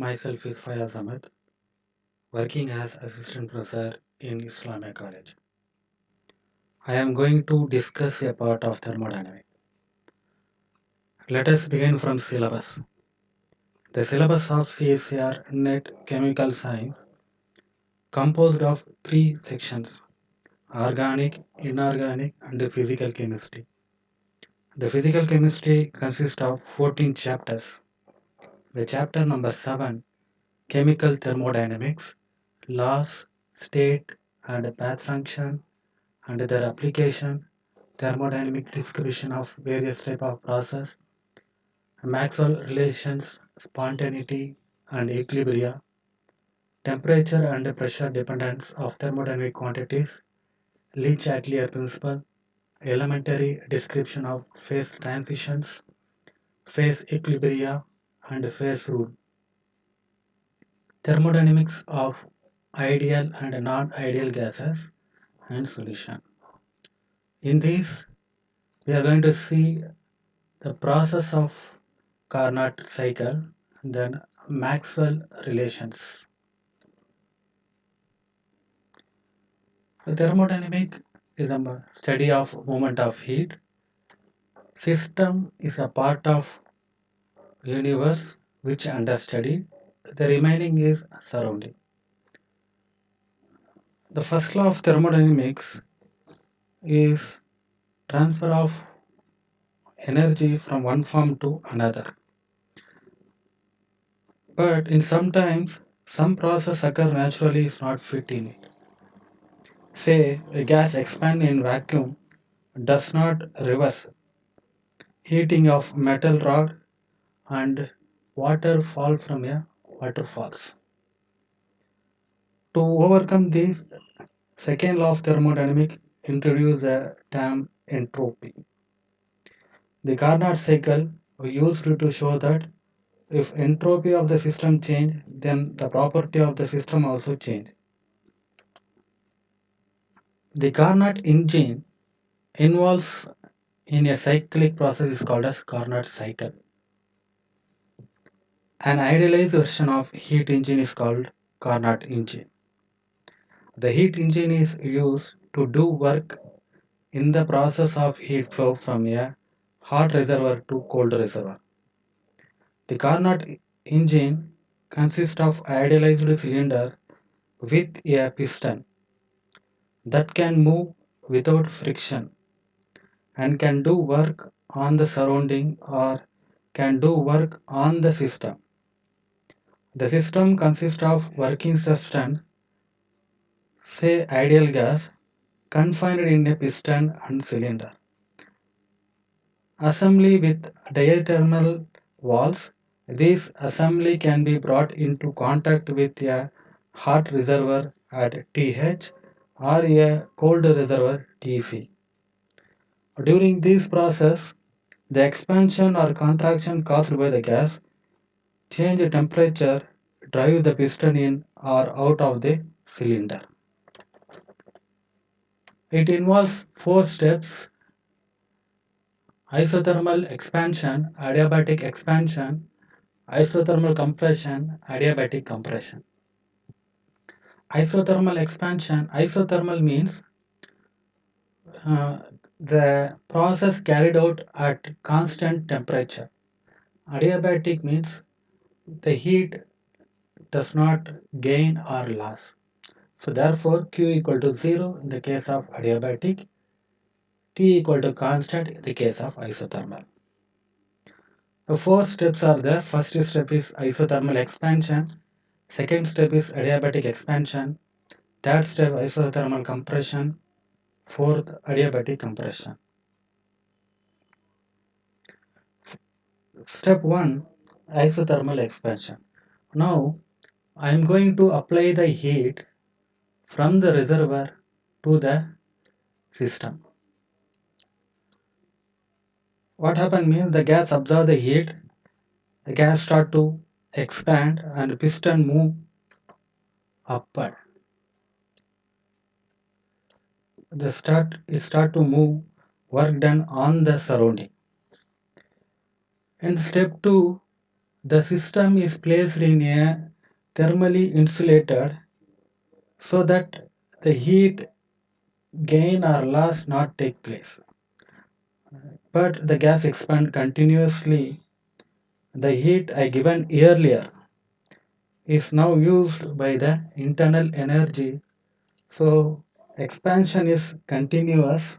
Myself is Fayaz Ahmed, working as assistant professor in Islamic College. I am going to discuss a part of thermodynamics. Let us begin from syllabus. The syllabus of CSR Net Chemical Science composed of three sections: organic, inorganic, and physical chemistry. The physical chemistry consists of 14 chapters. The chapter number 7, chemical thermodynamics, laws, state and path function and their application, thermodynamic description of various type of process, Maxwell relations, spontaneity and equilibria, temperature and pressure dependence of thermodynamic quantities, Le Chatelier principle, elementary description of phase transitions, phase equilibria and phase rule, thermodynamics of ideal and non-ideal gases and solution. In this, we are going to see the process of Carnot cycle, then Maxwell relations. The thermodynamic is a study of movement of heat. System is a part of universe which under study. The remaining is surrounding. The first law of thermodynamics is transfer of energy from one form to another. But in sometimes some process occur naturally is not fit in it. Say a gas expand in vacuum does not reverse heating of metal rod and water fall from a waterfalls. To overcome this, second law of thermodynamics introduce a term entropy. The Carnot cycle was used to show that if entropy of the system change, then the property of the system also change. The Carnot engine involves in a cyclic process is called as Carnot cycle. An idealized version of heat engine is called Carnot engine. The heat engine is used to do work in the process of heat flow from a hot reservoir to cold reservoir. The Carnot engine consists of idealized cylinder with a piston that can move without friction and can do work on the surrounding or can do work on the system. The system consists of working substance, say ideal gas, confined in a piston and cylinder. Assembly with diathermal walls. This assembly can be brought into contact with a hot reservoir at TH or a cold reservoir TC. During this process, the expansion or contraction caused by the gas change the temperature, drive the piston in or out of the cylinder. It involves four steps: isothermal expansion, adiabatic expansion, isothermal compression, adiabatic compression. Isothermal expansion, isothermal means uh, the process carried out at constant temperature. Adiabatic means the heat does not gain or loss. So therefore Q equal to 0 in the case of adiabatic, T equal to constant in the case of isothermal. The four steps are there. First step is isothermal expansion. Second step is adiabatic expansion. Third step isothermal compression. Fourth adiabatic compression. Step 1, isothermal expansion. Now I am going to apply the heat from the reservoir to the system. What happens means the gas absorb the heat, the gas start to expand and the piston move upward. It start to move, work done on the surrounding. In step 2, The system is placed in a thermally insulated so that the heat gain or loss not take place. But the gas expand continuously. The heat I given earlier is now used by the internal energy. So expansion is continuous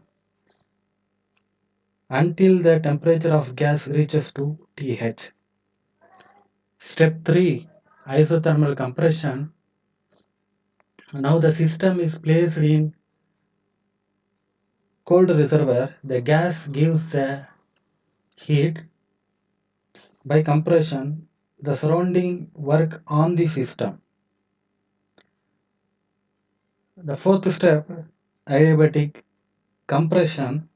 until the temperature of gas reaches to TH. Step 3, isothermal compression. Now the system is placed in cold reservoir. The gas gives the heat. By compression, the surrounding work on the system. The fourth step, adiabatic compression.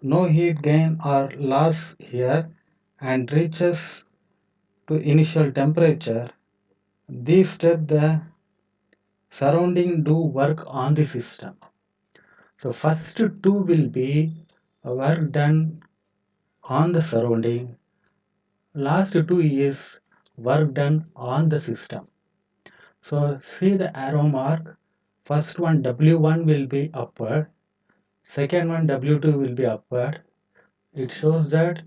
No heat gain or loss here and reaches to initial temperature. This step the surrounding do work on the system. So first two will be work done on the surrounding. Last two is work done on the system. So see the arrow mark. First one W1 will be upward. Second one W2 will be upward. It shows that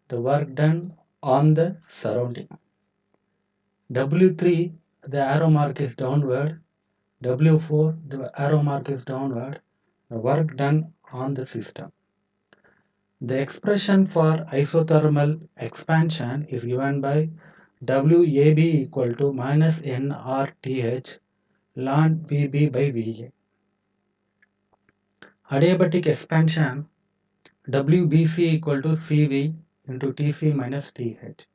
the work done on the surrounding. W3 the arrow mark is downward. W4 the arrow mark is downward. The work done on the system. The expression for isothermal expansion is given by WAB equal to minus nRTH ln VB by VA. Adiabatic expansion WBC equal to CV into TC minus TH.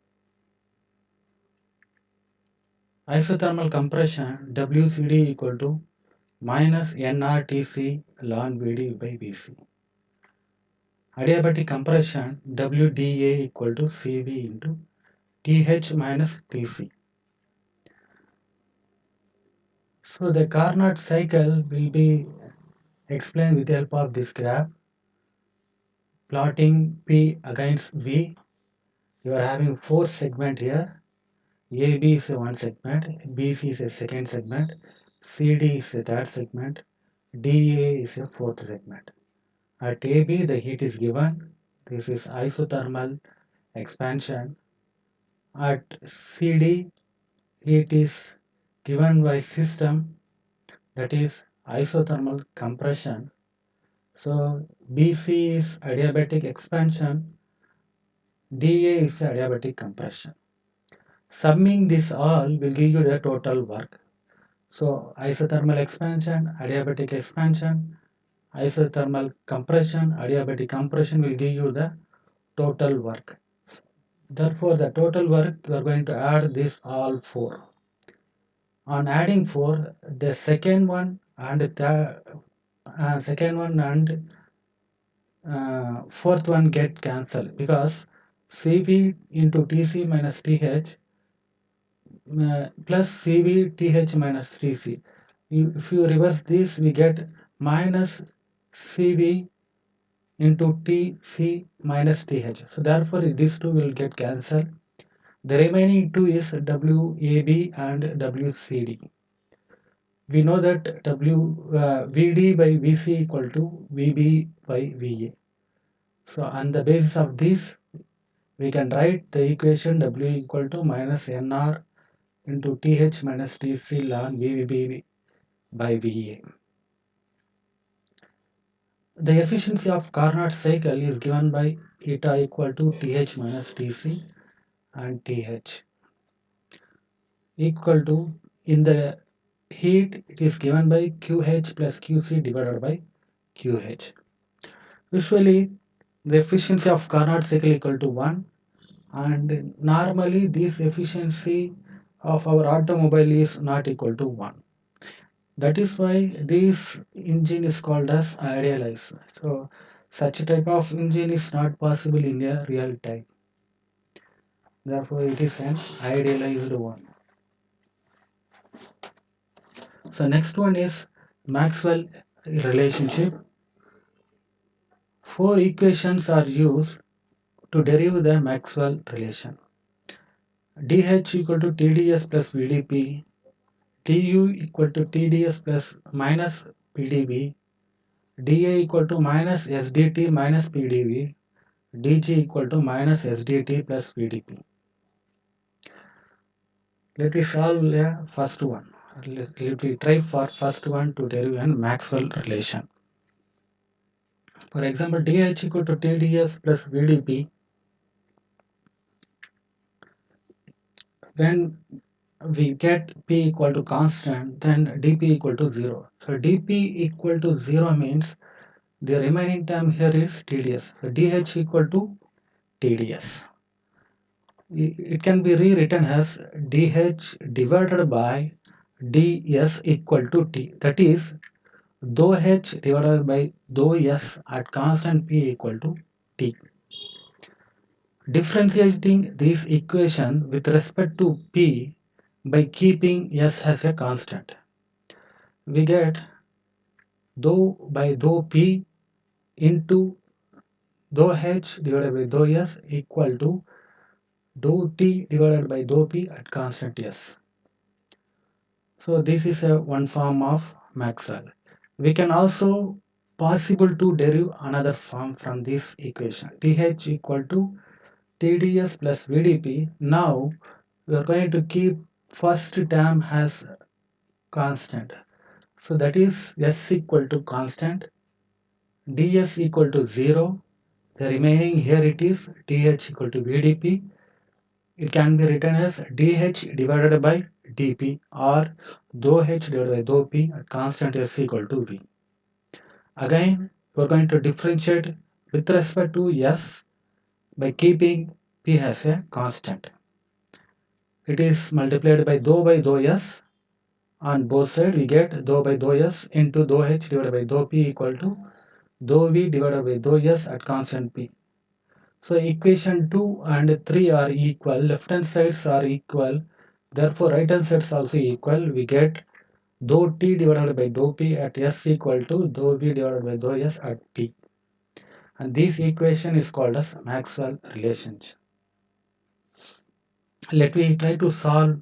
Isothermal compression WCD equal to minus nRTC ln VD by VC. Adiabatic compression WDA equal to CV into TH minus TC. So the Carnot cycle will be explained with the help of this graph. Plotting P against V. You are having four segments here. AB is a one segment, BC is a second segment, CD is a third segment, DA is a fourth segment. At AB the heat is given. This is isothermal expansion. At CD heat is given by system, that is isothermal compression. So BC is adiabatic expansion, DA is adiabatic compression. Summing this all will give you the total work. So isothermal expansion, adiabatic expansion, isothermal compression, adiabatic compression will give you the total work. Therefore, the total work you are going to add this all four. On adding four, the second one and the fourth one get cancelled because CV into TC minus TH plus CV TH minus TC. If you reverse this, we get minus CV into TC minus TH. So therefore, these two will get cancelled. The remaining two is WAB and WCD. We know that VD by VC equal to VB by VA. So on the basis of this, we can write the equation W equal to minus NR into TH minus TC ln VB by VA. The efficiency of Carnot cycle is given by eta equal to TH minus TC and TH equal to, in the heat it is given by QH plus QC divided by QH. Usually the efficiency of Carnot cycle equal to 1, and normally this efficiency of our automobile is not equal to 1. That is why this engine is called as idealized. So such type of engine is not possible in a real time. Therefore it is an idealized one. So next one is Maxwell relationship. Four equations are used to derive the Maxwell relation. dH equal to TdS plus VdP, du equal to TdS plus minus PdV, dA equal to minus SDT minus PdV, dG equal to minus SDT plus VdP. Let me solve the first one. Let me try for first one to derive an Maxwell relation. For example, dH equal to TdS plus VdP. When we get P equal to constant, then dP equal to 0. So dP equal to 0 means the remaining term here is TdS. So dH equal to TdS. It can be rewritten as dH divided by ds equal to T. That is, dou H divided by dou S at constant P equal to T. Differentiating this equation with respect to P by keeping S as a constant, we get dou by dou P into dou H divided by dou S equal to dou T divided by dou P at constant S. So this is a one form of Maxwell. We can also possible to derive another form from this equation. dH equal to TdS plus VdP. Now we are going to keep first term as constant. So that is S equal to constant, ds equal to 0. The remaining here it is dH equal to VdP. It can be written as dH divided by dP or dou H divided by dou P at constant S equal to V. Again, we are going to differentiate with respect to S by keeping P as a constant. It is multiplied by dou S. On both sides we get dou by dou S into dou H divided by dou P equal to dou V divided by dou S at constant P. So equation 2 and 3 are equal, left hand sides are equal, therefore right hand sides also equal. We get dou T divided by dou P at S equal to dou V divided by dou S at P. And this equation is called as Maxwell relationship. Let me try to solve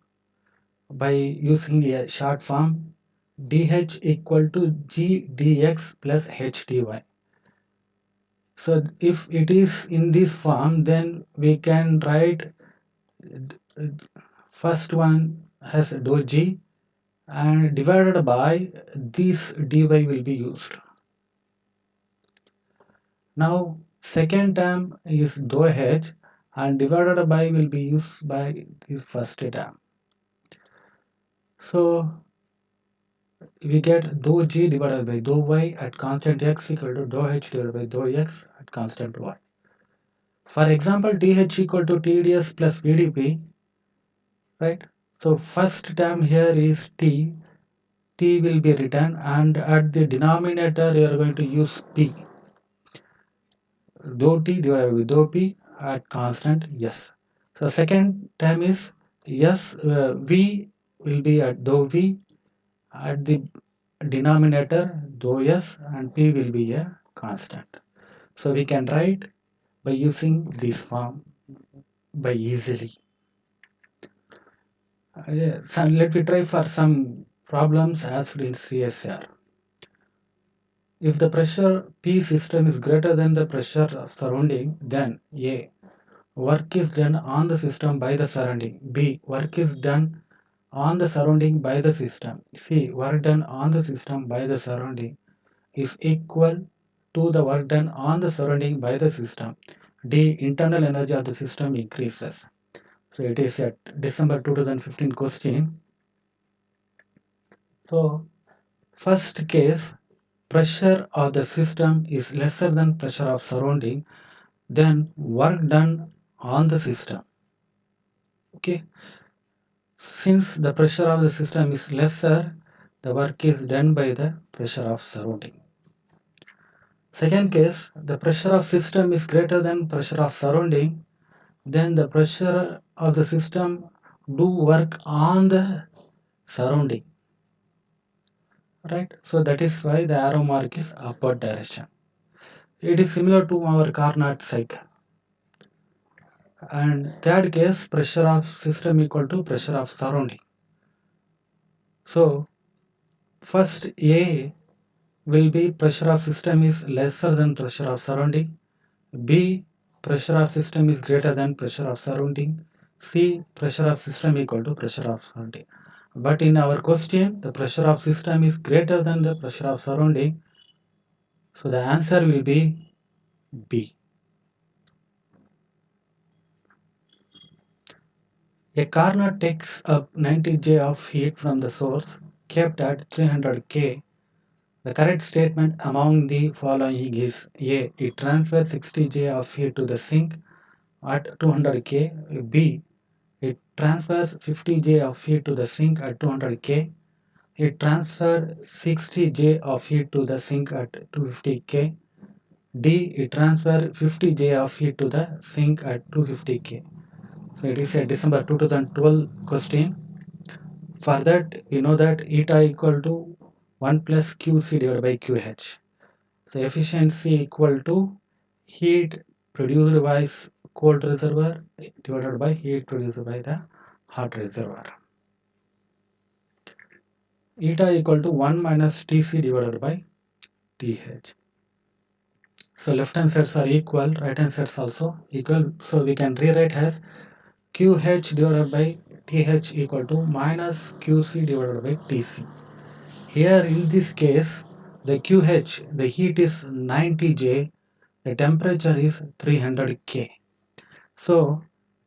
by using a short form dH equal to G dx plus H dy. So if it is in this form, then we can write first one has dou G and divided by this dy will be used. Now second term is dou H and divided by will be used by this first term. So we get dou G divided by dou Y at constant X equal to dou H divided by dou X at constant Y. For example, dH equal to TdS plus VdP, right? So first term here is T will be written, and at the denominator you are going to use P, dou T divided by dou P at constant S. So second term is V will be at dou V at the denominator dou S, and P will be a constant. So we can write by using this form by easily. So let me try for some problems asked in CSR. If the pressure P system is greater than the pressure of surrounding, then A. Work is done on the system by the surrounding. B. Work is done on the surrounding by the system. C. Work done on the system by the surrounding is equal to the work done on the surrounding by the system. D. Internal energy of the system increases. So it is a December 2015 question. So first case, pressure of the system is lesser than pressure of surrounding, then work done on the system. Okay, since the pressure of the system is lesser, the work is done by the pressure of surrounding. Second case, the pressure of system is greater than pressure of surrounding, then the pressure of the system do work on the surrounding, right? So that is why the arrow mark is upward direction. It is similar to our Carnot cycle. And third case, pressure of system equal to pressure of surrounding. So first A will be pressure of system is lesser than pressure of surrounding. B, pressure of system is greater than pressure of surrounding. C, pressure of system equal to pressure of surrounding. But in our question, the pressure of system is greater than the pressure of surrounding. So the answer will be B. A corner takes up 90 J of heat from the source kept at 300 K. The correct statement among the following is A. It transfers 60 J of heat to the sink at 200 K. B. It transfers 50 J of heat to the sink at 200 K. It transfers 60 J of heat to the sink at 250 K. D. It transfers 50 J of heat to the sink at 250 K. So it is a December 2012 question. For that, we know that eta equal to 1 plus QC divided by QH. So efficiency equal to heat produced by cold reservoir divided by heat produced by the hot reservoir. Eta equal to 1 minus Tc divided by Th. So left hand sides are equal, right hand sides also equal. So we can rewrite as QH divided by Th equal to minus QC divided by Tc. Here in this case, the QH, the heat is 90 J, the temperature is 300 K. So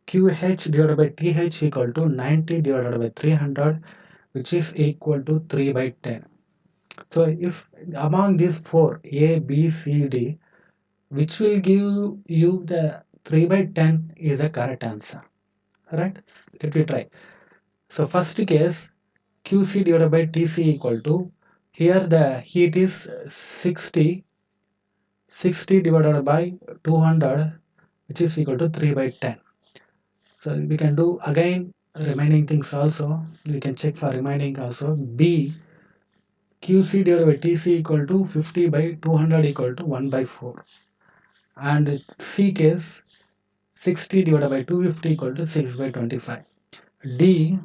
QH divided by TH equal to 90 divided by 300, which is equal to 3 by 10. So if among these four, A, B, C, D, which will give you the 3 by 10 is a correct answer. Right? Let me try. So first case, QC divided by TC equal to, here the heat is 60 divided by 200, which is equal to 3 by 10. So we can do again remaining things also. We can check for remaining also. B, QC divided by TC equal to 50 by 200 equal to 1 by 4. And C case, 60 divided by 250 equal to 6 by 25. D,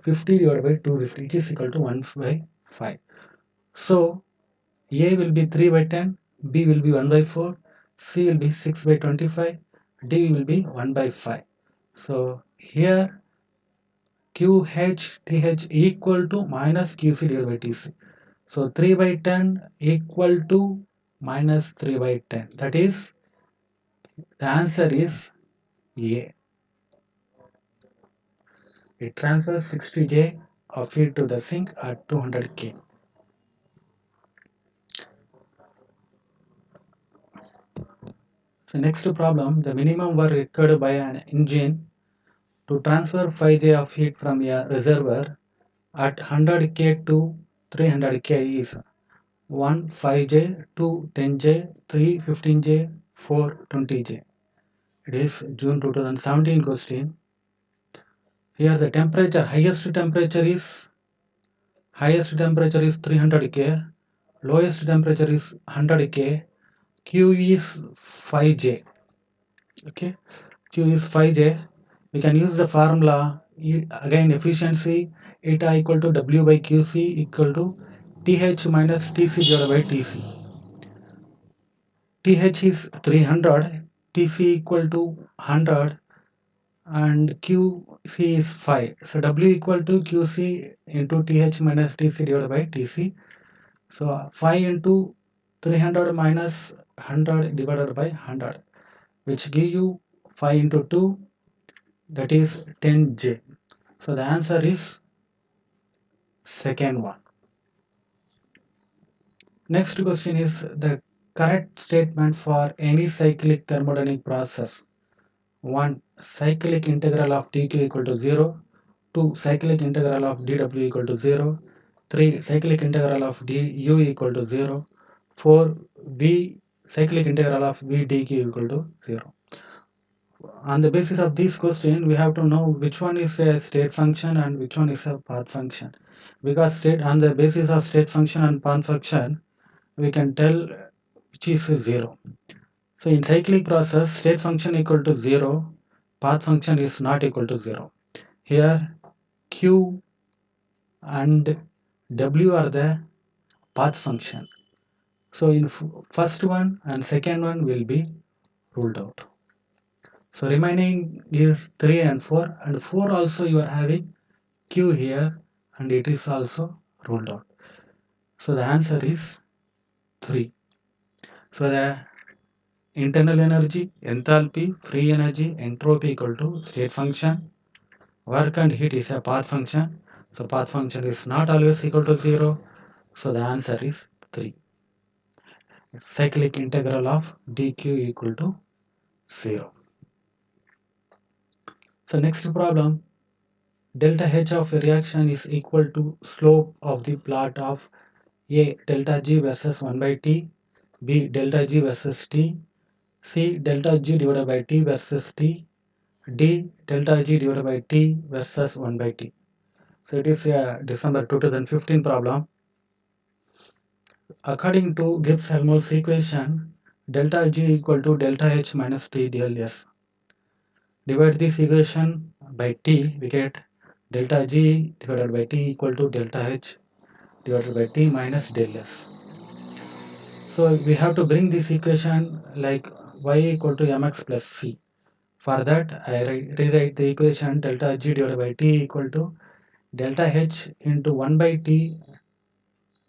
50 divided by 250, which is equal to 1 by 5. So A will be 3 by 10, B will be 1 by 4, C will be 6 by 25, D will be 1 by 5. So here QH equal to minus QC divided by TC. So 3 by 10 equal to minus 3 by 10. That is, the answer is A. It transfers 60J of heat to the sink at 200 K. So next problem, the minimum work required by an engine to transfer 5J of heat from a reservoir at 100 K to 300 K is 1 5J, 2 10J, 3 15J, 4 20J. It is June 2017 question. Here the temperature, highest temperature is 300 K, lowest temperature is 100 K, Q is 5J. Okay, Q is 5J. We can use the formula again, efficiency eta equal to W by QC equal to TH minus TC divided by TC. TH is 300, TC equal to 100, and QC is 5. So W equal to QC into TH minus TC divided by TC. So 5 into 300 minus 100 divided by 100, which give you 5 into 2, that is 10J. So the answer is second one. Next question is the correct statement for any cyclic thermodynamic process. 1. Cyclic integral of dq equal to 0. 2. Cyclic integral of dw equal to 0. 3. Cyclic integral of du equal to 0. 4. V cyclic integral of v dq equal to 0. On the basis of this question, we have to know which one is a state function and which one is a path function. Because on the basis of state function and path function, we can tell which is 0. So in cyclic process, state function equal to 0, path function is not equal to 0. Here Q and W are the path function. So in first one and second one will be ruled out. So remaining is 3 and 4, and 4 also you are having Q here and it is also ruled out. So the answer is 3. So the internal energy, enthalpy, free energy, entropy equal to state function. Work and heat is a path function. So path function is not always equal to 0. So the answer is 3. Cyclic integral of dq equal to 0. So next problem, delta H of a reaction is equal to slope of the plot of A delta G versus 1 by T, B delta G versus T, C delta G divided by T versus T, D delta G divided by T versus 1 by T. So it is a December 2015 problem. According to Gibbs-Helmholtz equation, delta G equal to delta H minus T del S. Divide this equation by T, we get delta G divided by T equal to delta H divided by T minus del S. So we have to bring this equation like y equal to mx plus c. For that, I rewrite the equation delta G divided by T equal to delta H into 1 by T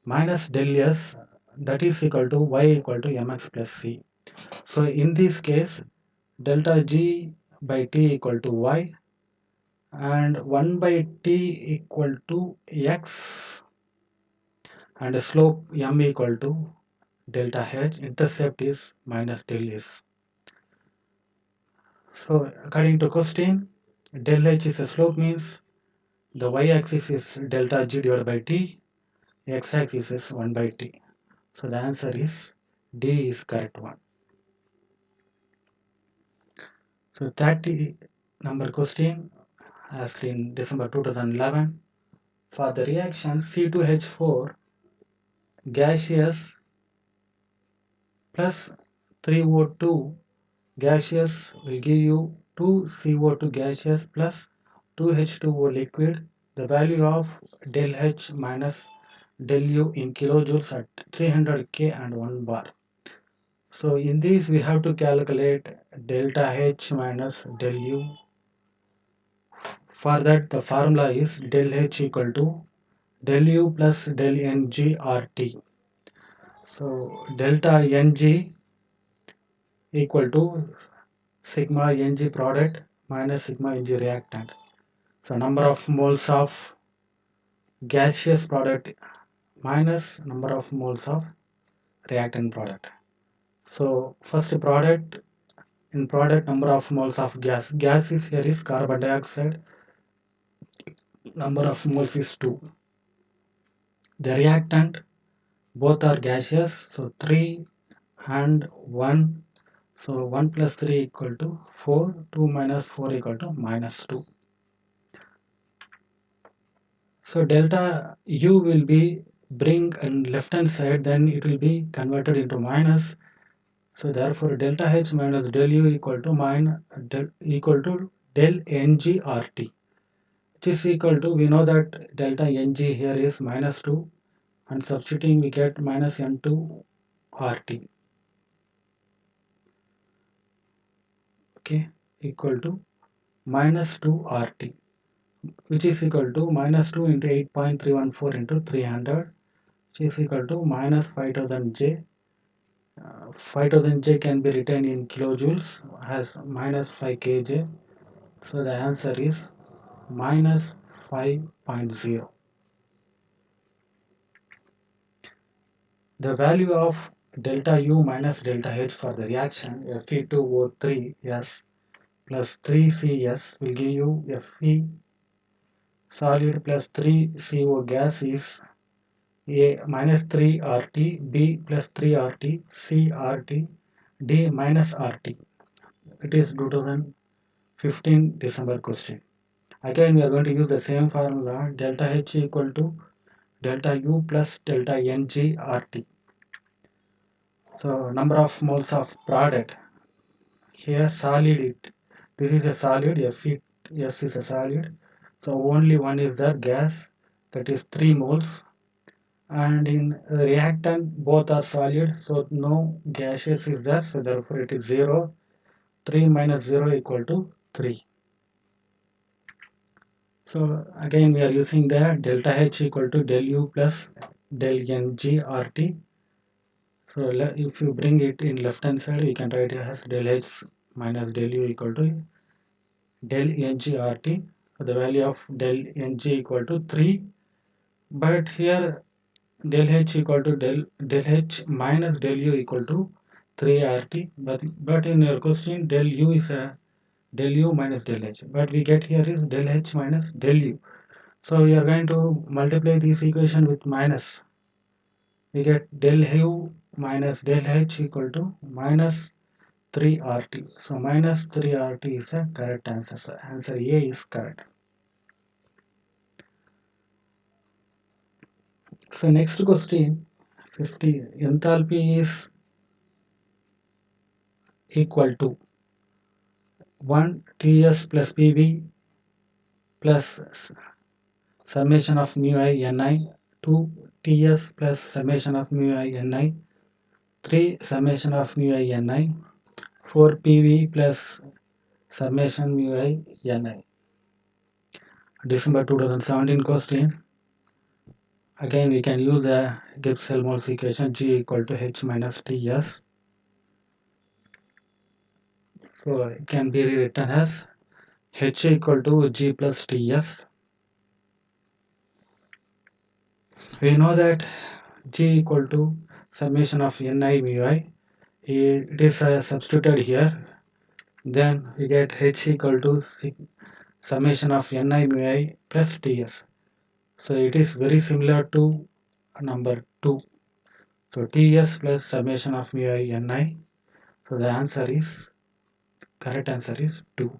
minus del S, that is equal to y equal to mx plus c. So in this case, delta G by T equal to y and 1 by T equal to x and slope m equal to delta H, intercept is minus del S. So according to question, del H is a slope, means the y-axis is delta G divided by T, x-axis is 1 by T. So the answer is D is correct one. So 30 number question asked in December 2011. For the reaction C2H4 gaseous plus 3O2 gaseous will give you 2CO2 gaseous plus 2H2O liquid. The value of del H minus del U in kilojoules at 300 K and 1 bar. So in this we have to calculate delta H minus del U. For that the formula is del H equal to del U plus del Ng RT. So delta Ng equal to sigma Ng product minus sigma Ng reactant. So number of moles of gaseous product minus number of moles of reactant product. So first product, in product number of moles of gas. Gas is here is carbon dioxide. Number of moles is 2. The reactant, both are gaseous. So 3 and 1. So 1 plus 3 equal to 4. 2 minus 4 equal to minus 2. So delta U will be bring on left hand side, then it will be converted into minus. So therefore delta H minus del U equal to equal to del Ng RT, which is equal to, we know that delta Ng here is minus 2 and substituting we get minus N2 RT, okay, equal to minus 2 RT, which is equal to minus 2 into 8.314 into 300, which is equal to minus 5000 J. 5000 J can be written in kilojoules as minus 5 kJ. So the answer is minus 5.0. The value of delta U minus delta H for the reaction Fe2O3S plus 3CS will give you Fe solid plus 3CO gas is A minus 3 RT, B plus 3 RT, C RT, D minus RT. It is 2015 December question. Again we are going to use the same formula, delta H equal to delta U plus delta Ng RT. So number of moles of product. Here this is a solid, S is a solid. So only one is the gas, that is 3 moles. And in reactant both are solid, so no gaseous is there, so therefore it is 0. 3 minus 0 equal to 3. So again we are using the delta H equal to del U plus del Ng RT. So if you bring it in left hand side, you can write it as del H minus del U equal to del Ng RT. So the value of del Ng equal to 3. But here del H equal to del H minus del U equal to 3 RT. But in your question del U is a del U minus del H. But we get here is del H minus del U. So we are going to multiply this equation with minus. We get del U minus del H equal to minus 3 RT. So minus 3 RT is the correct answer. So answer A is correct. So next question 50. Enthalpy is equal to 1 Ts plus Pv plus summation of mu I Ni, 2 Ts plus summation of mu I Ni, 3 summation of mu I Ni, 4 Pv plus summation mu I Ni. December 2017 question. Again we can use the Gibbs-Helmholtz equation G equal to H minus Ts. So it can be rewritten as H equal to G plus Ts. We know that G equal to summation of Ni mu I. It is substituted here. Then we get H equal to summation of Ni mu I plus Ts. So it is very similar to number 2. So Ts plus summation of mu I Ni. So the correct answer is 2.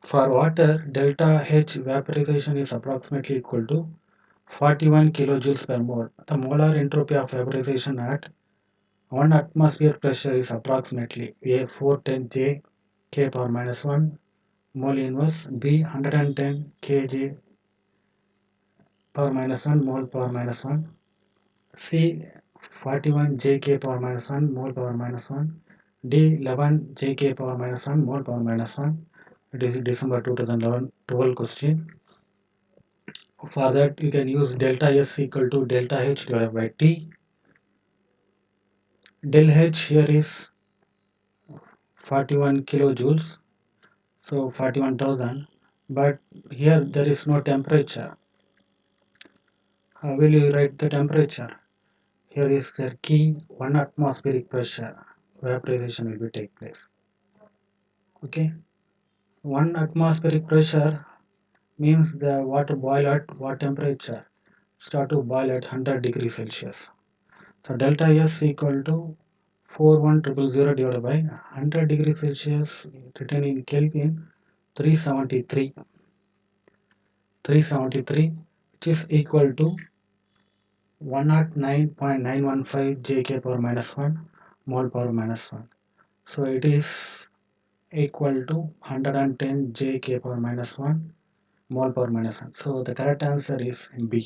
For water, delta H vaporization is approximately equal to 41 kilojoules per mole. The molar entropy of vaporization at 1 atmosphere pressure is approximately A 410 J K power minus 1 mole inverse, B 110 kJ power minus 1 mole power minus 1, C 41 Jk power minus 1 mole power minus 1, D 11 Jk power minus 1 mole power minus 1. It is December 2011 12 question. For that you can use delta S equal to delta H divided by T. Del H here is 41 kilojoules, so 41,000, but here there is no temperature. How will you write the temperature? Here is the key 1 atmospheric pressure. Vaporization will be take place. Okay, 1 atmospheric pressure means the water boil at what temperature? Start to boil at 100 degrees Celsius. So delta S equal to 41000 divided by 100 degrees Celsius written in Kelvin 373, which is equal to 109.915 Jk power minus 1 mole power minus 1. So it is equal to 110 Jk power minus 1 mole power minus 1. So the correct answer is B.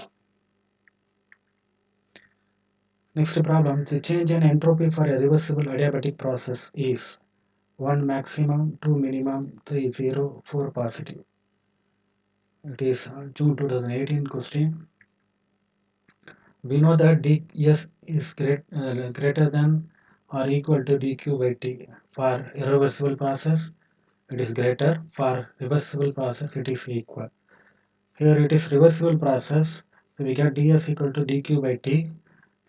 Next problem, the change in entropy for a reversible adiabatic process is 1 maximum, 2 minimum, 3 0, 4 positive. It is June 2018 question. We know that ds is greater than or equal to dq by t. For irreversible process, it is greater. For reversible process, it is equal. Here it is reversible process, so we get ds equal to dq by t.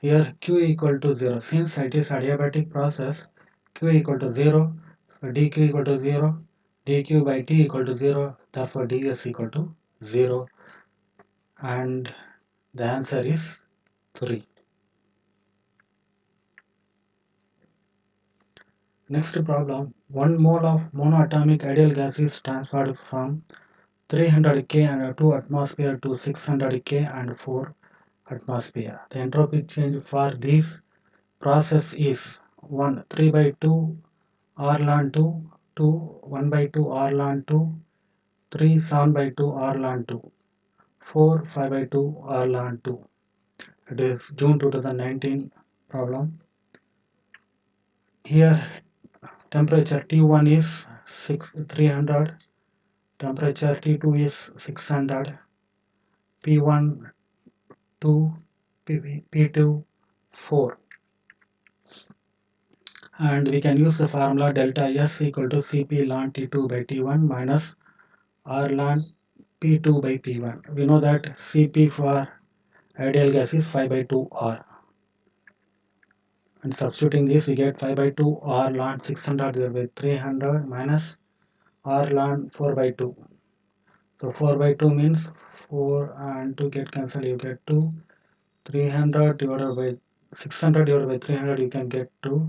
Here q equal to 0. Since it is adiabatic process, q equal to 0, so dq equal to 0, dq by t equal to 0, therefore ds equal to 0, and the answer is 3. Next problem, 1 mole of monoatomic ideal gas is transferred from 300 K and 2 atmosphere to 600 K and 4 atmosphere. The entropy change for this process is 1 3 by 2 r ln 2, 2 1 by 2 r ln 2, 3 7 by 2 r ln 2, 4 5 by 2 r ln 2. It is June 2019 problem. Here temperature T1 is 300, temperature T2 is 600, P1 2, P2 4, and we can use the formula delta S equal to Cp ln T2 by T1 minus R ln P2 by P1. We know that Cp for ideal gas is 5 by 2 R, and substituting this we get 5 by 2 R ln 600 divided by 300 minus R ln 4 by 2. So 4 by 2 means 4 and 2 get cancelled, you get 2. 300 divided by 600 divided by 300 you can get 2,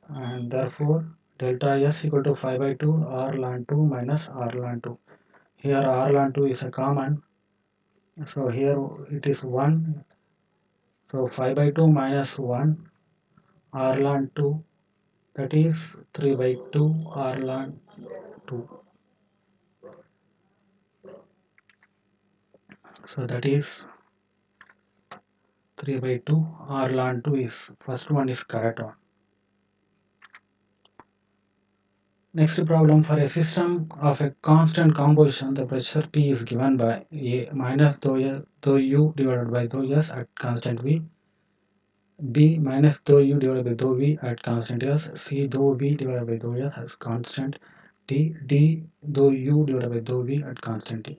and therefore delta S equal to 5 by 2 R ln 2 minus R ln 2. Here R ln 2 is a common, so here it is 1, so 5 by 2 minus 1 R ln 2, that is 3 by 2 R ln 2. So that is 3 by 2 R ln 2 is first one is correct one. Next problem, for a system of a constant composition, the pressure P is given by A minus dou U divided by dou S at constant V, B minus dou U divided by dou V at constant S, C dou V divided by dou S as constant, D dou U divided by dou V at constant T.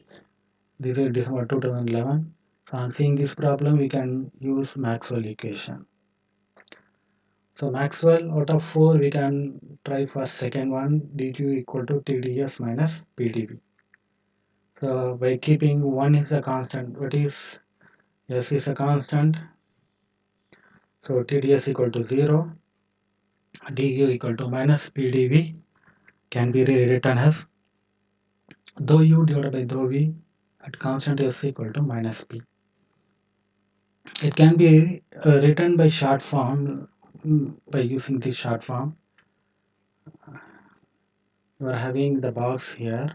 This is December 2011. So on seeing this problem, we can use Maxwell equation. So Maxwell, out of 4 we can try for second one, dq equal to TdS minus PdV. So by keeping 1 is a constant, what is S is a constant, so TdS equal to 0, dq equal to minus PdV can be rewritten as dou U divided by dou V at constant S equal to minus P. It can be written by short form by using this short form. You are having the box here,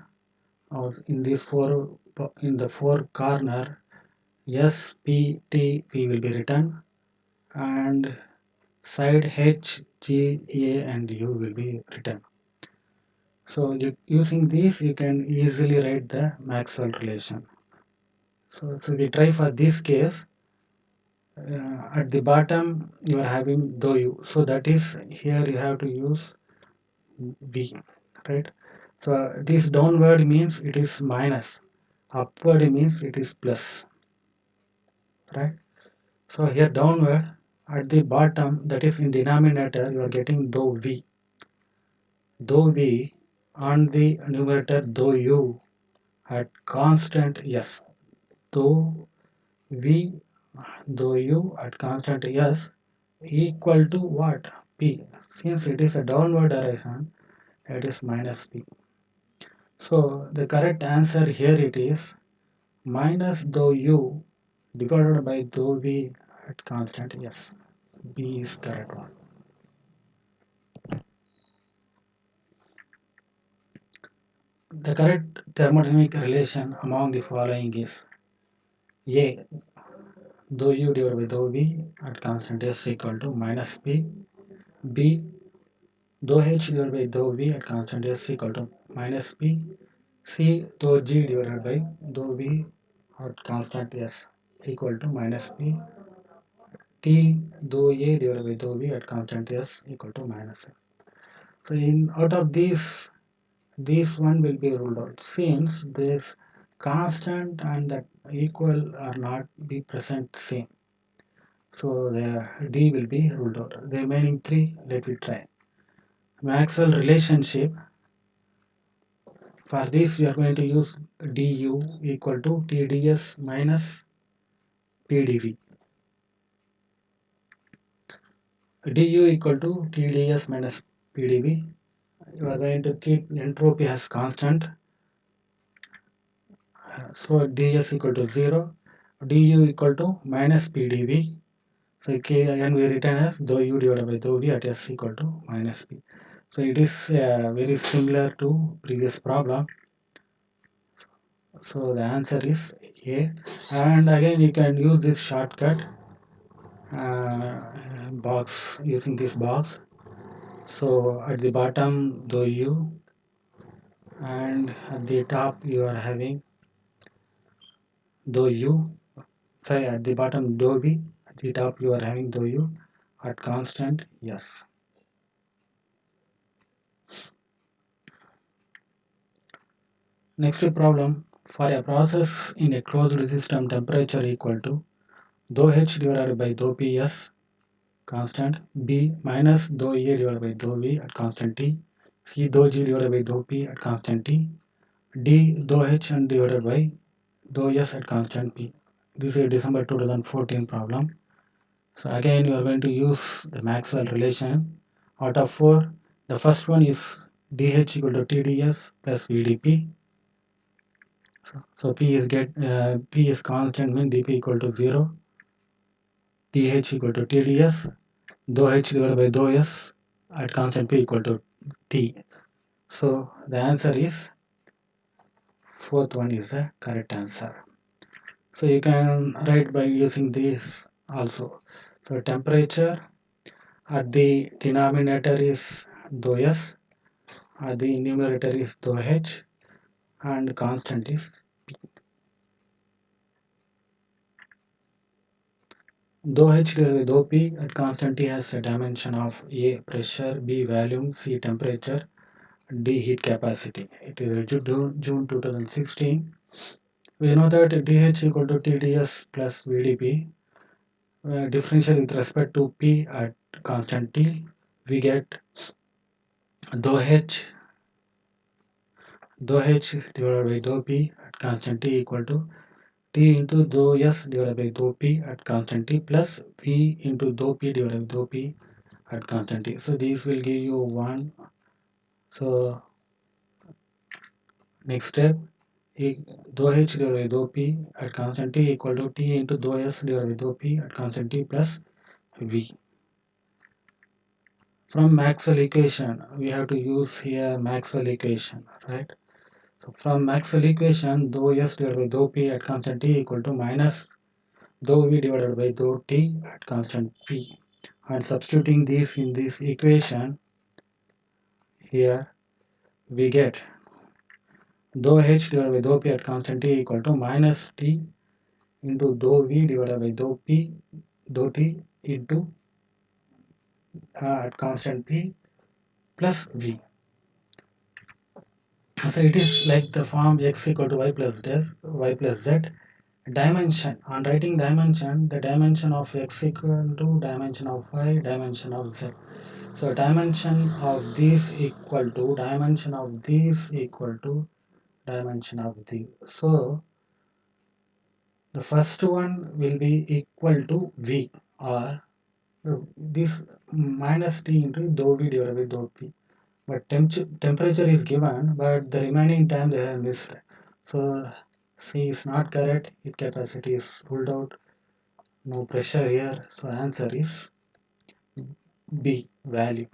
or in the four corner, S, P, T, P will be written, and side H, G, A and U will be written. So using these you can easily write the Maxwell relation. So we try for this case. At the bottom you are having dou U, so that is here you have to use V, right? So this downward means it is minus, upward means it is plus, right? So here downward at the bottom, that is in denominator, you are getting dou V. Dou V on the numerator dou U at constant S. Dou V dou U at constant S equal to what? P. Since it is a downward direction, it is minus P. So the correct answer here it is minus dou U divided by dou V at constant S. B is correct one. The correct thermodynamic relation among the following is A dou U divided by dou V at constant S equal to minus P, B dou H divided by dou V at constant S equal to minus P, C dou G divided by dou V at constant S equal to minus P, T dou A divided by dou V at constant S equal to minus F. So out of these, this one will be ruled out since this constant and that equal are not be present same. So the D will be ruled out. The remaining 3, let me try. Maxwell relationship. For this we are going to use du equal to TdS minus PdV. Du equal to TdS minus PdV. You are going to keep entropy as constant. So ds equal to 0, du equal to minus PdV. So K can be written as dou u divided by dou v at S equal to minus B. So it is very similar to previous problem. So the answer is A. And again you can use this shortcut box using this box. So at the bottom dou u and at the top you are having dou u. Sorry, at the bottom dou v, at the top you are having dou u at constant S. Next problem, for a process in a closed system, temperature equal to dou H divided by dou Ps constant, B minus dou A divided by dou V at constant T, C dou G divided by dou P at constant T, D dou H and divided by dou S at constant P. This is a December 2014 problem. So again you are going to use the Maxwell relation. Out of 4, the first one is dH equal to TdS plus VdP. So P is constant, mean dP equal to 0, dH equal to TdS, dou H divided by dou S at constant P equal to T. So the answer is fourth one is the correct answer. So you can write by using this also. So temperature at the denominator is dou S, at the numerator is dou H, and constant is P. Dou H divided by dou P at constant T has a dimension of A pressure, B volume, C temperature, D heat capacity. It is June 2016. We know that dH equal to TdS plus VdP. Differential with respect to P at constant T, we get dou H divided by dou P at constant T equal to T into dou S divided by dou P at constant T plus V into dou P divided by dou P at constant T. So these will give you 1. So next step, dou H divided by dou P at constant T equal to T into dou S divided by dou P at constant T plus V. From Maxwell equation, we have to use here Maxwell equation, right? So from Maxwell equation, dou S divided by dou P at constant T equal to minus dou V divided by dou T at constant P. And substituting this in this equation, here we get dou H divided by dou P at constant T equal to minus T into dou V divided by dou T into at constant P plus V. So it is like the form x equal to y plus z. Dimension, on writing dimension, the dimension of x equal to dimension of y, dimension of z. So dimension of this equal to dimension of this equal to dimension of the. So the first one will be equal to v, or this minus t into dou v divided by dou p. But temperature is given, but the remaining time they have missed. So C is not correct. Heat capacity is ruled out. No pressure here. So answer is B, value.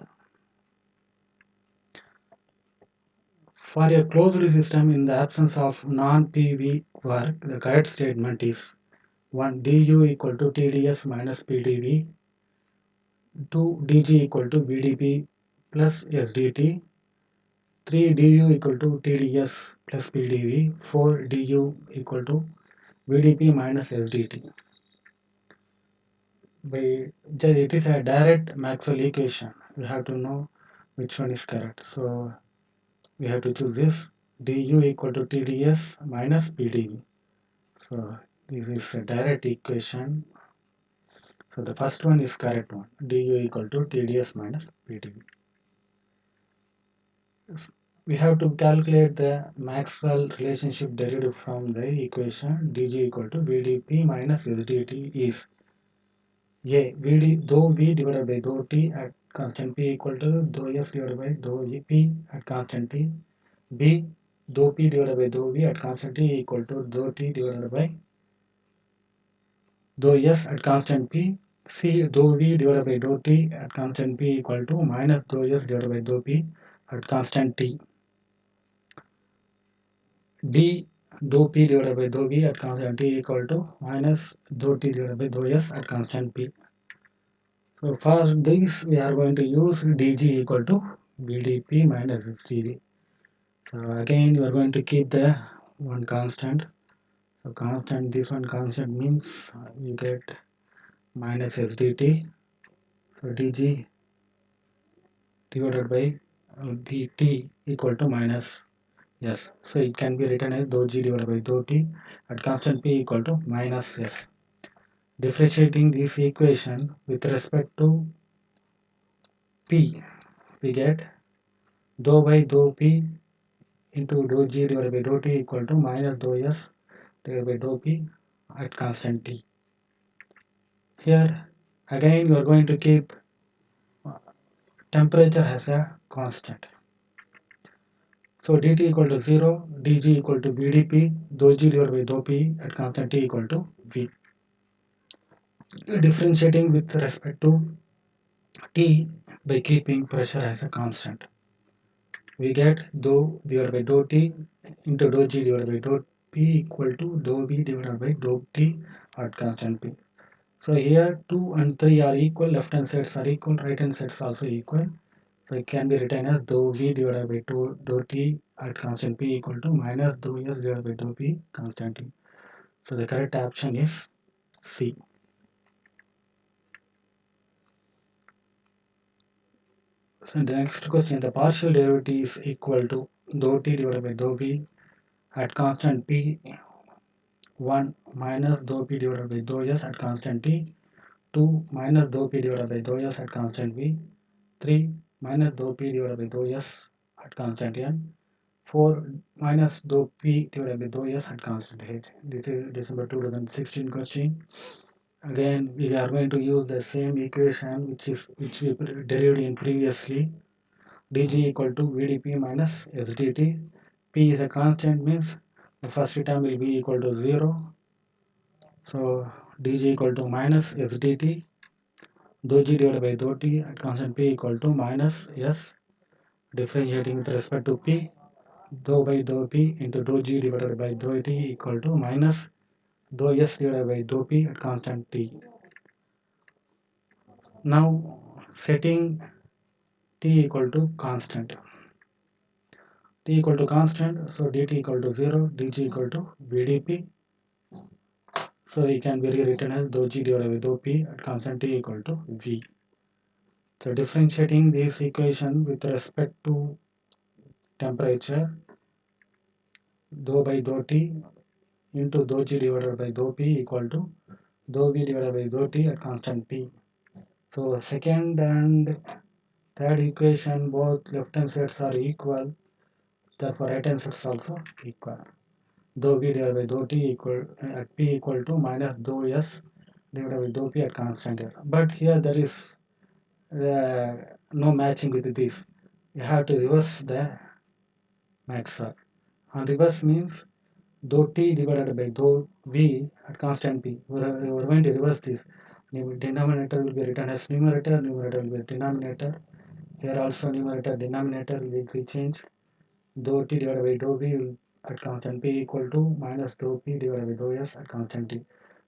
For a closed system in the absence of non-PV work, the correct statement is 1. du equal to TdS minus PdV, 2. dG equal to VdP plus SdT, 3. du equal to TdS plus PdV, 4. du equal to VdP minus SdT. It is a direct Maxwell equation. We have to know which one is correct. So we have to choose this du equal to TdS minus PdV. So this is a direct equation. So the first one is correct one, du equal to TdS minus PdV. We have to calculate the Maxwell relationship derived from the equation dg equal to VdP minus SdT is A. Dou V divided by dou T at constant P equal to dou S divided by dou P at constant T. B. Dou P divided by dou V at constant T equal to dou T divided by dou S at constant P. C dou V divided by dou T at constant P equal to minus dou S divided by dou P at constant T. D dou P divided by dou V at constant T equal to minus dou T divided by dou S at constant P. So for this we are going to use dg equal to bdp minus sdv. So again you are going to keep the one constant. So constant, this one constant means you get minus sdt. So dg divided by dt equal to minus s. So it can be written as dou g divided by dou t at constant p equal to minus s. Differentiating this equation with respect to p, we get dou by dou p into dou g divided by dou t equal to minus dou s divided by dou p at constant t. Here again you are going to keep temperature as a constant. So dt equal to 0, dg equal to bdp, dou g divided by dou p at constant t equal to v. Differentiating with respect to t by keeping pressure as a constant, we get dou divided by dou t into dou g divided by dou p equal to dou v divided by dou t at constant p. So here 2 and 3 are equal, left hand sides are equal, right hand sides also equal. So it can be written as dou v divided by dou t at constant p equal to minus dou s divided by dou p constant t. So the correct option is C. So the next question, the partial derivative is equal to dou t divided by dou v at constant p 1 minus dou p divided by dou s at constant t, 2 minus dou p divided by dou s at constant v, 3 minus dou p divided by dou s at constant n, 4 minus dou p divided by dou s at constant h. This is December 2016 question. Again we are going to use the same equation which we derived in previously. Dg equal to vdp minus sdt. P is a constant, means the first term will be equal to 0. So dg equal to minus sdt, dou g divided by dou t at constant p equal to minus s. Differentiating with respect to p, dou by dou p into dou g divided by dou t equal to minus dou s divided by dou p at constant t. Now setting t equal to constant. T equal to constant, so dt equal to 0, dg equal to vdp. So it can be rewritten as dou g divided by dou p at constant t equal to v. So differentiating this equation with respect to temperature, dou by dou t into dou g divided by dou p equal to dou v divided by dou t at constant p. So second and third equation, both left hand sides are equal, therefore right hand sides also equal. Dou v divided by dou t equal at p equal to minus dou s divided by dou p at constant s. But here there is no matching with this. You have to reverse the maxwell. And reverse means dou t divided by dou v at constant p. We are going to reverse this. Denominator will be written as numerator, numerator will be denominator. Here also numerator, denominator will be changed. Dou t divided by dou v at constant p equal to minus dou p divided by dou s at constant t.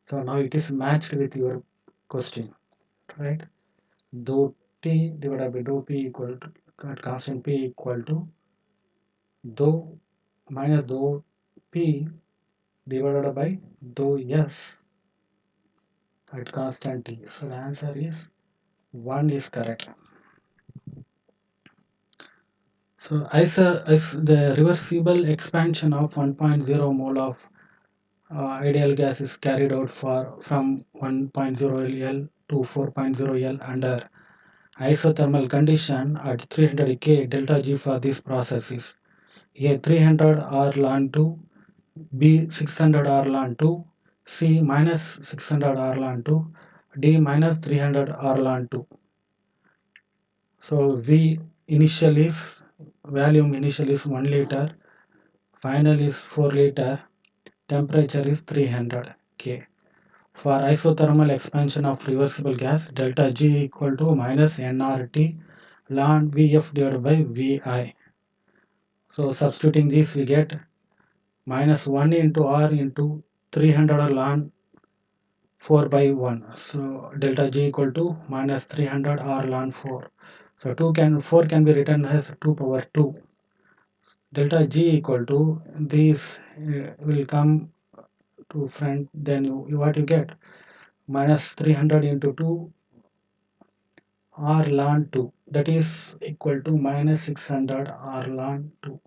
So now it is matched with your question, right? Dou t divided by dou p equal to at constant p equal to dou minus dou p divided by dou s at constant t. So the answer is 1 is correct. So as the reversible expansion of 1.0 mole of ideal gas is carried out from 1.0 L to 4.0 L under isothermal condition at 300 K delta G for this process is A 300 R ln 2, B 600 R ln 2, C minus 600 R ln 2, D minus 300 R ln 2. So V initial is volume initial is 1 liter, final is 4 liter, temperature is 300 K. For isothermal expansion of reversible gas, delta G equal to minus nRT ln Vf divided by Vi. So substituting this, we get minus 1 into R into 300 ln 4 by 1. So delta G equal to minus 300 R ln 4. So 4 can be written as 2 power 2. Delta G equal to this will come to front, then what you get, minus 300 into 2 R ln 2, that is equal to minus 600 R ln 2,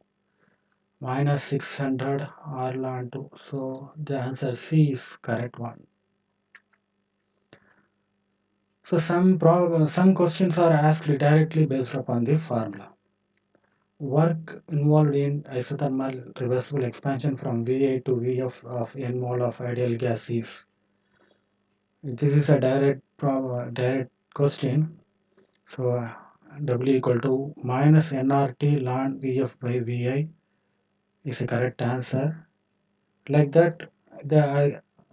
minus 600 R ln 2. So the answer C is correct one. So some questions are asked directly based upon the formula. Work involved in isothermal reversible expansion from Va to Vf of n mole of ideal gas is. This is a direct question. So W equal to minus nRT ln Vf by Vi is a correct answer. Like that,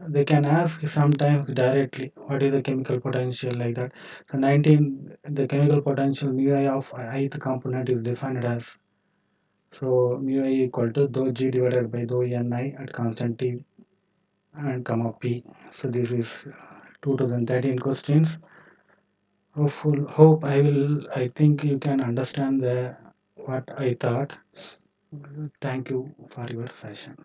they can ask sometimes directly what is the chemical potential, like that. So 19, the chemical potential mu I of ith component is defined as, so mu I equal to dou G divided by dou Ni at constant T and comma P. So this is 2013 questions. I think you can understand the what I thought. Thank you for your passion.